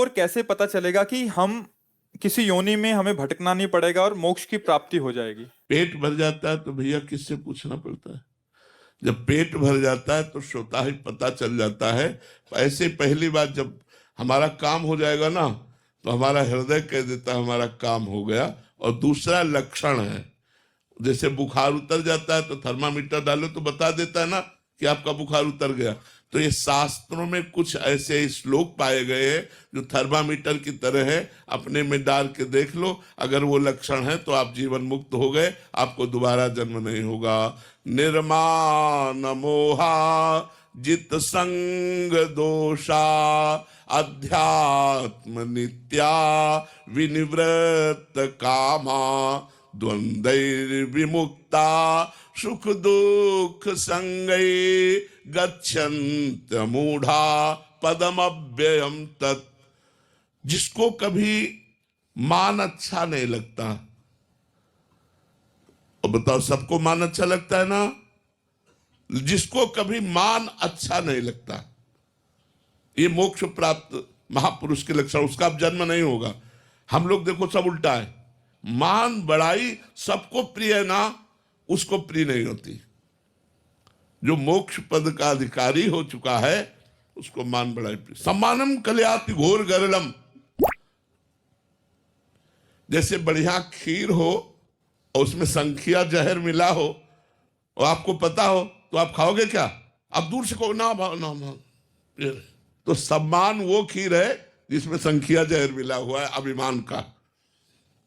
और कैसे पता चलेगा कि हम किसी योनि में हमें भटकना नहीं पड़ेगा और मोक्ष की प्राप्ति हो जाएगी? पेट भर जाता है तो भैया किससे पूछना पड़ता है? जब पेट भर जाता है तो स्वतः ही पता चल जाता है। ऐसे पहली बार जब हमारा काम हो जाएगा ना, तो हमारा हृदय कह देता है हमारा काम हो गया। और दूसरा लक्षण है, जैसे बुखार उतर जाता है तो थर्मामीटर डालो तो बता देता है ना कि आपका बुखार उतर गया। तो ये शास्त्रों में कुछ ऐसे श्लोक पाए गए हैं जो थर्मामीटर की तरह है, अपने में डाल के देख लो, अगर वो लक्षण है तो आप जीवन मुक्त हो गए, आपको दोबारा जन्म नहीं होगा। निर्माण मोहा जित संग दोषा अध्यात्म नित्या विनिवृत्त कामा द्वंद्वैर्विमुक्ता सुख दुख संगै गच्छन्त मूढ़ा पदमव्ययम तत्। जिसको कभी मान अच्छा नहीं लगता, और बताओ सबको मान अच्छा लगता है ना? जिसको कभी मान अच्छा नहीं लगता, ये मोक्ष प्राप्त महापुरुष के लक्षण, उसका अब जन्म नहीं होगा। हम लोग देखो सब उल्टा है, मान बड़ाई सबको प्रिय है ना, उसको प्रिय नहीं होती। जो मोक्ष पद का अधिकारी हो चुका है उसको मान बड़ाई प्रिय। सम्मानम कल्याति घोर गरलम। जैसे बढ़िया खीर हो और उसमें संखिया जहर मिला हो और आपको पता हो तो आप खाओगे क्या? आप दूर से कहो ना ना। तो सम्मान वो खीर है जिसमें संखिया जहर मिला हुआ है, अभिमान का।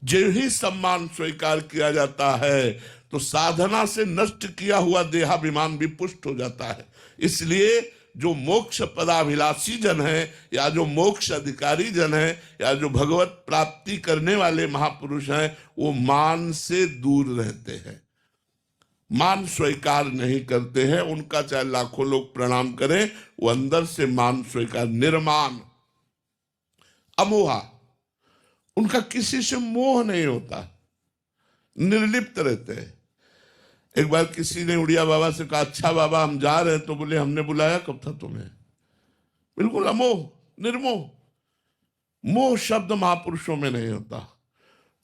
जो ही सम्मान स्वीकार किया जाता है तो साधना से नष्ट किया हुआ देहाभिमान भी पुष्ट हो जाता है। इसलिए जो मोक्ष पदाभिलाषी जन है या जो मोक्ष अधिकारी जन है या जो भगवत प्राप्ति करने वाले महापुरुष हैं, वो मान से दूर रहते हैं, मान स्वीकार नहीं करते हैं। उनका चाहे लाखों लोग प्रणाम करें, वो अंदर से मान स्वीकार, निर्मान अमोहा, उनका किसी से मोह नहीं होता, निर्लिप्त रहते हैं। एक बार किसी ने उड़िया बाबा से कहा, अच्छा बाबा हम जा रहे हैं, तो बोले हमने बुलाया कब था तुम्हें? बिल्कुल अमोह, निर्मोह। मोह शब्द महापुरुषों में नहीं होता।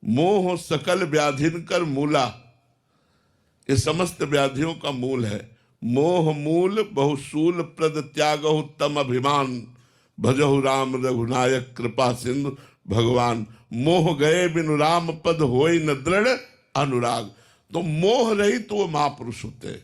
मोह सकल व्याधिन कर मूला, ये समस्त व्याधियों का मूल है। मोह मूल बहुसूल प्रद त्याग उत्तम अभिमान, भजहु राम रघुनायक कृपा सिंधु भगवान। मोह गए बिनु राम पद होई न दृढ़ अनुराग। तो मोह रही तो वो महापुरुष होते हैं।